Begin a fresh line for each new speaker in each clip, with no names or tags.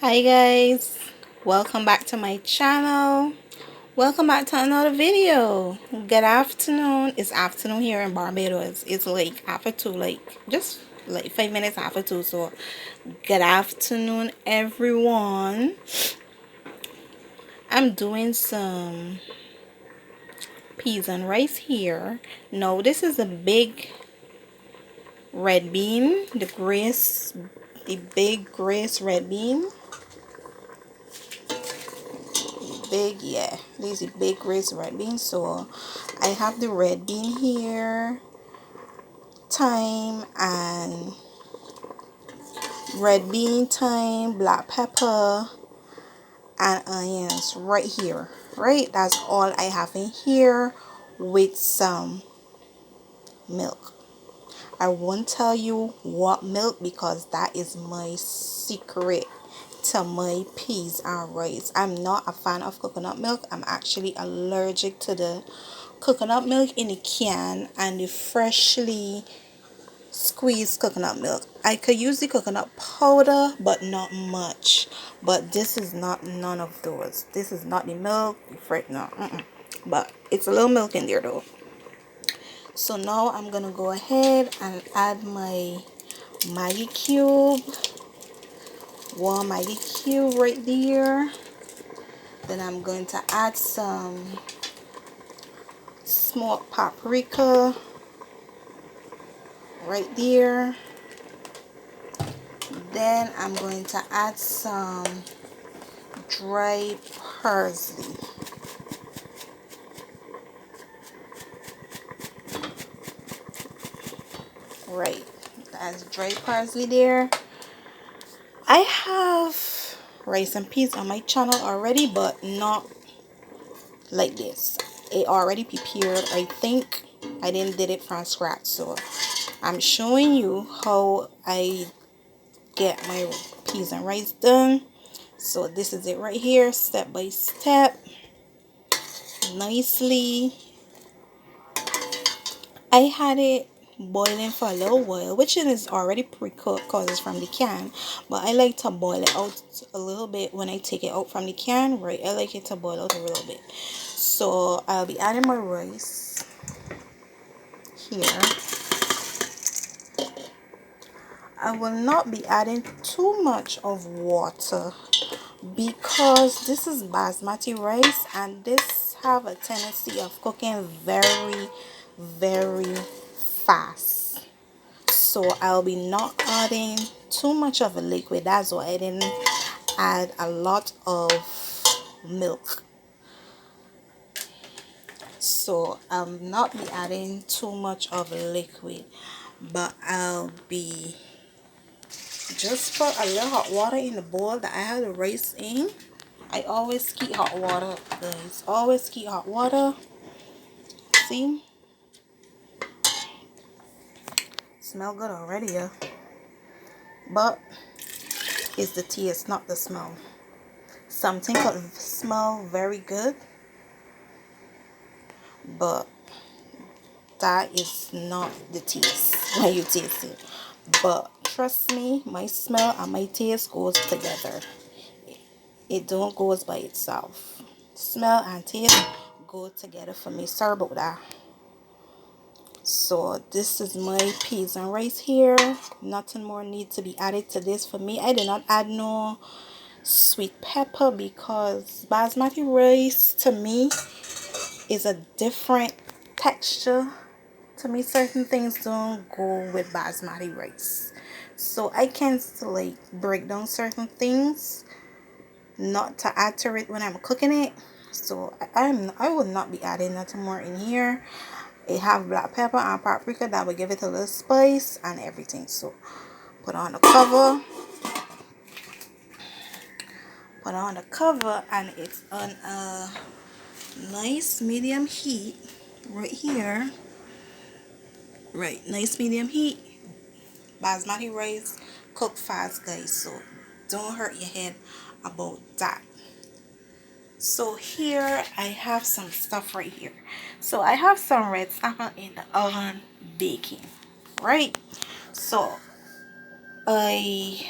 Hi guys, welcome back to my channel. Welcome back to another video. Good afternoon. It's afternoon here in Barbados. It's like after 2, like just like 5 minutes after 2. So good afternoon everyone. I'm doing some peas and rice here. No, this is a big red bean, the big grace red bean. Big, yeah, these are big grace red beans. So I have the red bean here, thyme and red bean, thyme, black pepper and onions right here. Right, that's all I have in here with some milk. I won't tell you what milk because that is my secret to my peas and rice. I'm not a fan of coconut milk. I'm actually allergic to the coconut milk in a can and the freshly squeezed coconut milk. I could use the coconut powder but not much. But this is not none of those. This is not the milk. No, but it's a little milk in there though. So now I'm gonna go ahead and add my Maggi cube, one Maggi cube right there. Then I'm going to add some smoked paprika right there. Then I'm going to add some dry parsley. Right, that's dry parsley there. I have rice and peas on my channel already, but not like this. It already prepared. I think I didn't did it from scratch, so I'm showing you how I get my peas and rice done. So this is it right here, step by step, nicely. I had it boiling for a little while, which is already pre-cooked because it's from the can, but I like to boil it out a little bit when I take it out from the can. Right, I like it to boil out a little bit. So I'll be adding my rice here. I will not be adding too much of water because this is basmati rice and this have a tendency of cooking very fast. So I'll be not adding too much of a liquid. That's why I didn't add a lot of milk. So I'll not be adding too much of a liquid, but I'll be just put a little hot water in the bowl that I have the rice in. I always keep hot water, guys. Always keep hot water. See? Smell good already, yeah. But it's the taste, not the smell. Something could smell very good, but that is not the taste when you taste it. But trust me, my smell and my taste goes together. It don't goes by itself. Smell and taste go together for me. Sorry about that. So this is my peas and rice here. Nothing more needs to be added to this for me. I did not add no sweet pepper because basmati rice to me is a different texture. To me, certain things don't go with basmati rice. So I can still like break down certain things not to add to it when I'm cooking it. So I will not be adding nothing more in here. It have black pepper and paprika that will give it a little spice and everything. So put on the cover. Put on the cover and it's on a nice medium heat right here. Right, nice medium heat. Basmati rice cook fast, guys, so don't hurt your head about that. So here I have some stuff right here. So I have some red snapper in the oven baking, right? So I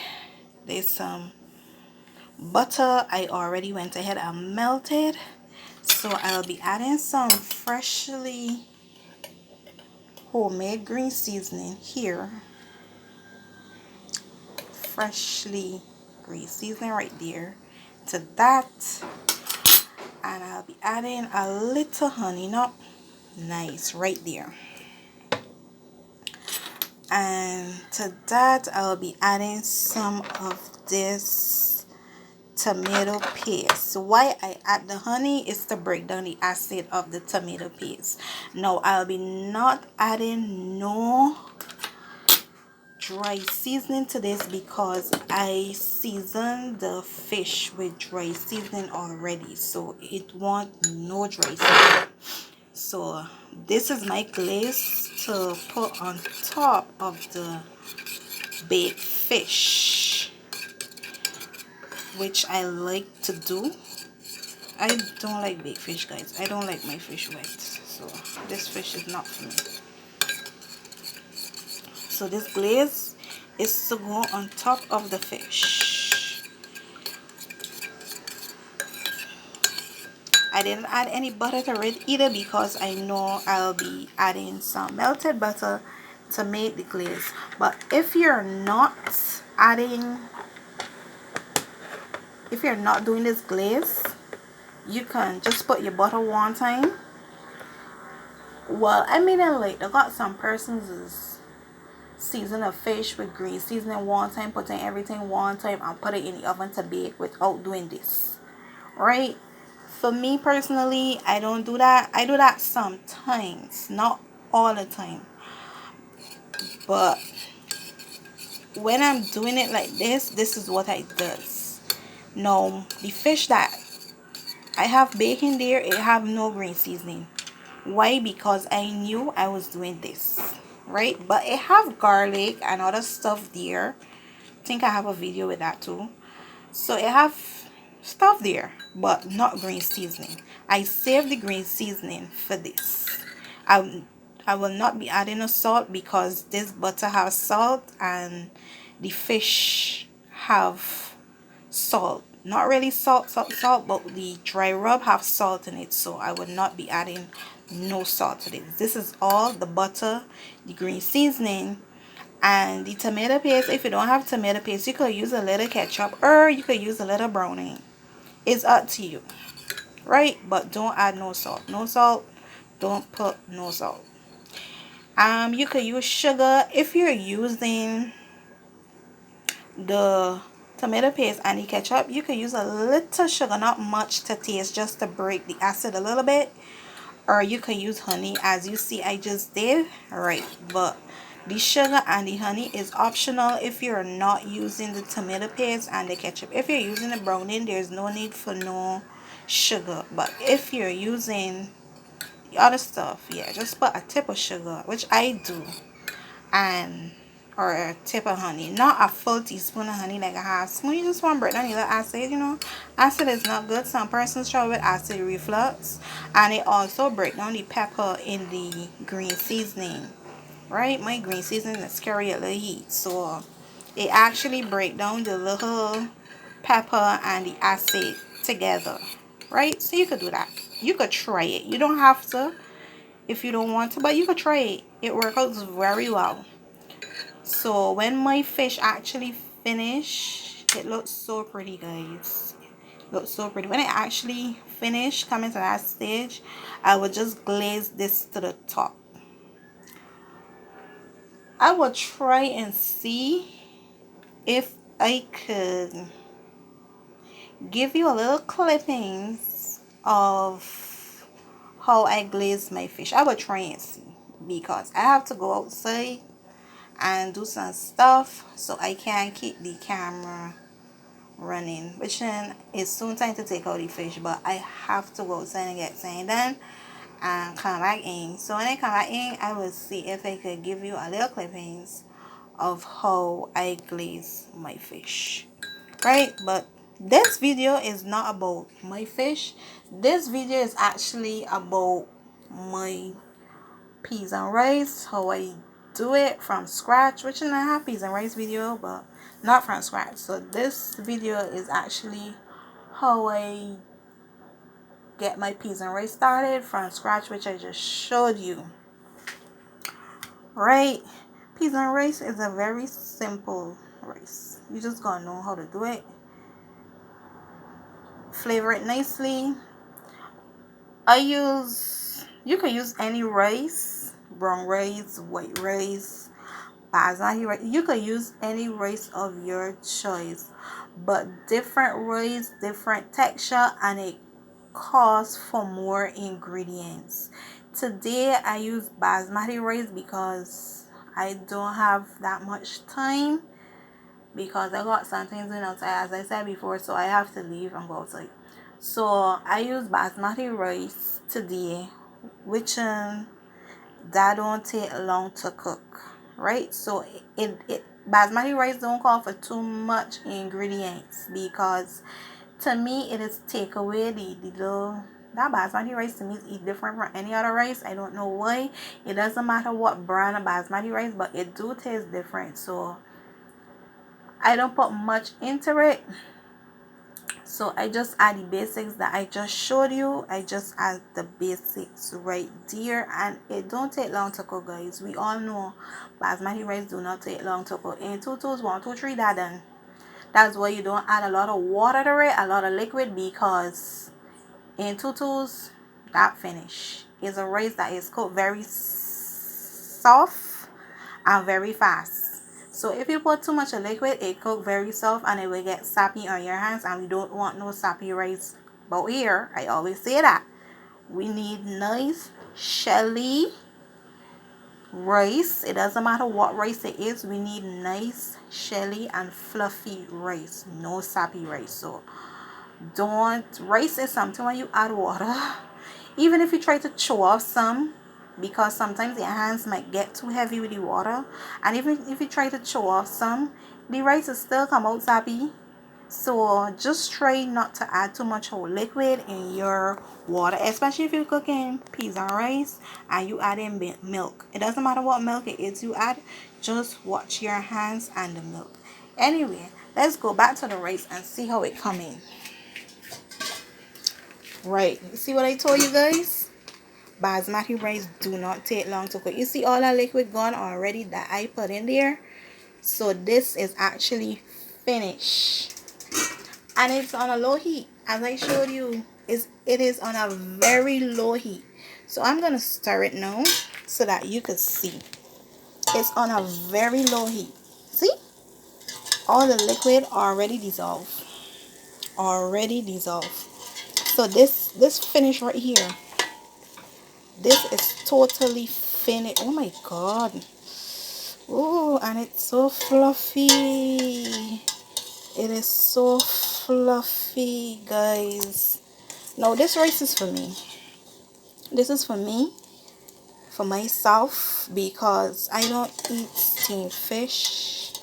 there's some Butter I already went ahead and melted, so I'll be adding some freshly homemade green seasoning here. Freshly green seasoning right there to that, and I'll be adding a little honey, not nice right there. And to that I'll be adding some of this tomato paste. Why I add the honey is to break down the acid of the tomato paste. Now I'll be not adding no dry seasoning to this because I seasoned the fish with dry seasoning already, so it won't no dry seasoning. So this is my glaze to put on top of the baked fish, which I like to do. I don't like baked fish, guys. I don't like my fish wet, so this fish is not for me. So this glaze is to go on top of the fish. I didn't add any butter to it either because I know I'll be adding some melted butter to make the glaze. But if you're not doing this glaze, you can just put your butter one time. Well, I mean, like, I got some persons is season a fish with green seasoning one time, putting everything one time and put it in the oven to bake without doing this, right? For me personally, I don't do that. I do that sometimes, not all the time, but when I'm doing it like this is what I does. Now the fish that I have baking there, it have no green seasoning. Why? Because I knew I was doing this, right? But it have garlic and other stuff there. I think I have a video with that too. So it have stuff there, but not green seasoning. I saved the green seasoning for this. I will not be adding a salt because this butter has salt and the fish have salt. Not really salt, but the dry rub have salt in it, so I would not be adding no salt to this. This is all the butter, the green seasoning, and the tomato paste. If you don't have tomato paste, you could use a little ketchup or you could use a little browning. It's up to you, right? But don't add no salt. No salt. Don't put no salt. You could use sugar if you're using the tomato paste and the ketchup. You could use a little sugar, not much to taste, just to break the acid a little bit. Or you could use honey, as you see I just did, right? But the sugar and the honey is optional if you're not using the tomato paste and the ketchup. If you're using the browning, there's no need for no sugar. But if you're using the other stuff, yeah, just put a tip of sugar, which I do, and or a tip of honey, not a full teaspoon of honey, like a half spoon. You just want to break down a little acid, you know. Acid is not good. Some persons struggle with acid reflux, and it also break down the pepper in the green seasoning, right? My green seasoning is carry a little heat, so it actually break down the little pepper and the acid together, right? So you could do that. You could try it. You don't have to if you don't want to, but you could try it. It works out very well. So when my fish actually finish, it looks so pretty, guys. It looks so pretty. When it actually finish, coming to that stage, I will just glaze this to the top. I will try and see if I could give you a little clippings of how I glaze my fish. I will try and see because I have to go outside and do some stuff, so I can't keep the camera running, which then it's soon time to take out the fish, but I have to go outside and get something done and come back in. So when I come back in, I will see if I could give you a little clippings of how I glaze my fish, right? But this video is not about my fish. This video is actually about my peas and rice, how I do it from scratch, which is I have peas and rice video, but not from scratch. So this video is actually how I get my peas and rice started from scratch, which I just showed you. Right, peas and rice is a very simple rice. You just gotta know how to do it, flavor it nicely. You can use any rice, brown rice, white rice, basmati rice. You could use any rice of your choice, but different rice, different texture, and it calls for more ingredients. Today I use basmati rice because I don't have that much time, because I got some things in outside, as I said before, so I have to leave and go outside. So I use basmati rice today, which that don't take long to cook, right? So it basmati rice don't call for too much ingredients, because to me it is take away the little, that basmati rice to me is different from any other rice. I don't know why. It doesn't matter what brand of basmati rice, but it do taste different. So I don't put much into it. So I just add the basics that I just showed you. I just add the basics right there, and it don't take long to cook, guys. We all know basmati rice do not take long to cook. In 2 2s, 1 2 3, that done. That's why you don't add a lot of water to it, a lot of liquid, because in 2 2s, that finish is a rice that is cooked very soft and very fast. So if you put too much of liquid, it cook very soft and it will get sappy on your hands, and we don't want no sappy rice. But here, I always say that we need nice shelly rice. It doesn't matter what rice it is, we need nice shelly and fluffy rice, no sappy rice. So don't, rice is something when you add water, even if you try to chew off some, because sometimes your hands might get too heavy with the water, and even if you try to chew off some, the rice will still come out sappy. So just try not to add too much whole liquid in your water, especially if you're cooking peas and rice and you add in milk. It doesn't matter what milk it is you add, just watch your hands and the milk. Anyway, let's go back to the rice and see how it come in. Right, you see what I told you guys? Basmati rice do not take long to cook. You see all that liquid gone already that I put in there? So this is actually finished, and it's on a low heat. As I showed you, it is on a very low heat. So I'm gonna stir it now so that you could see. It's on a very low heat. See, all the liquid already dissolved, so this finish right here, this is totally finished. Oh my god. Oh, and it's so fluffy. It is so fluffy, guys. Now this rice is for me. This is for me, for myself, because I don't eat steamed fish.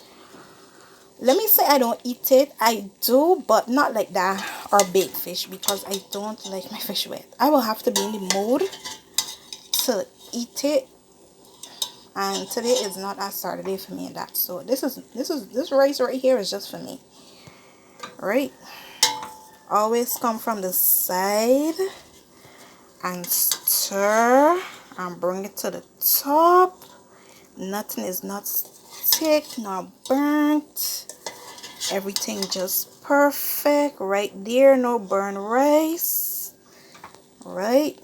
Let me say I don't eat it. I do, but not like that, or baked fish, because I don't like my fish wet. I will have to be in the mood to eat it, and today is not a Saturday for me and that. So this rice right here is just for me. Right, always come from the side and stir and bring it to the top. Nothing is not stick nor burnt. Everything just perfect right there. No burnt rice. Right,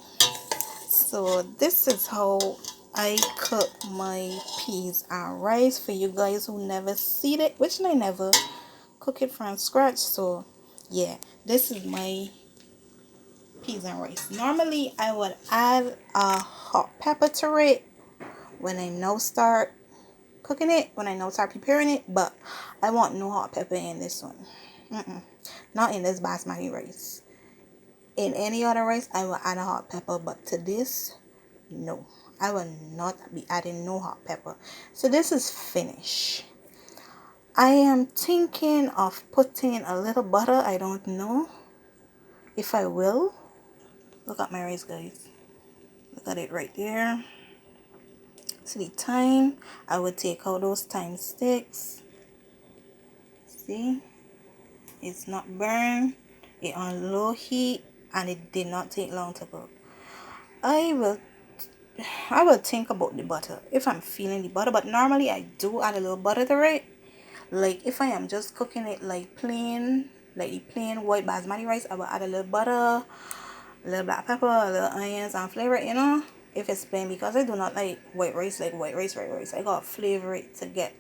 so this is how I cook my peas and rice for you guys who never see it, which I never cook it from scratch. So yeah, this is my peas and rice. Normally I would add a hot pepper to it when I now start cooking it, when I now start preparing it, but I want no hot pepper in this one. Not in this basmati rice. In any other rice I will add a hot pepper, but to this, no, I will not be adding no hot pepper. So this is finished. I am thinking of putting a little butter. I don't know if I will. Look at my rice, guys. Look at it right there. See the thyme, I would take out those thyme sticks. See, it's not burned, it on low heat, and it did not take long to cook. I will think about the butter if I'm feeling the butter, but normally I do add a little butter to it. Like if I am just cooking it like plain, like the plain white basmati rice, I will add a little butter, a little black pepper, a little onions, and flavor it, you know. If it's plain, because I do not like white rice, white rice. I gotta flavor it to get,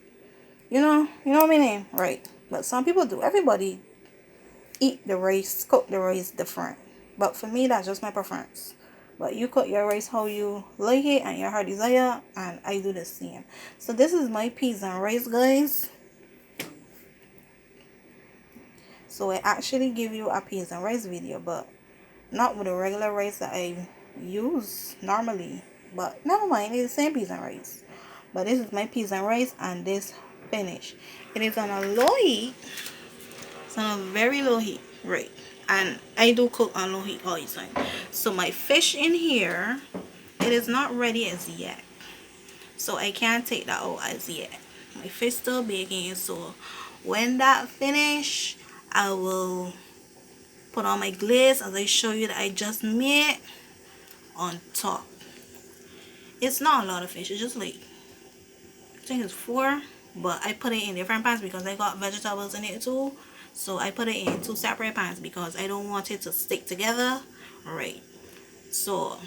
you know what I mean, right? But some people do. Everybody eat the rice, cook the rice different. But for me, that's just my preference. But you cook your rice how you like it and your heart desire, and I do the same. So this is my peas and rice, guys. So I actually give you a peas and rice video, but not with the regular rice that I use normally. But never mind, it's the same peas and rice. But this is my peas and rice, and this finish. It is on a low heat. It's on a very low heat, right? And I do cook on low heat all the time. So my fish in here, it is not ready as yet. So I can't take that out as yet. My fish still baking. So when that finish, I will put on my glaze as I show you that I just made on top. It's not a lot of fish. It's just like, I think it's 4. But I put it in different pans because I got vegetables in it too. So I put it in 2 separate pans because I don't want it to stick together. Alright. So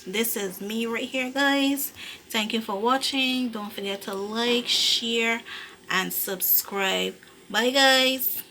this is me right here, guys. Thank you for watching. Don't forget to like, share, and subscribe. Bye, guys.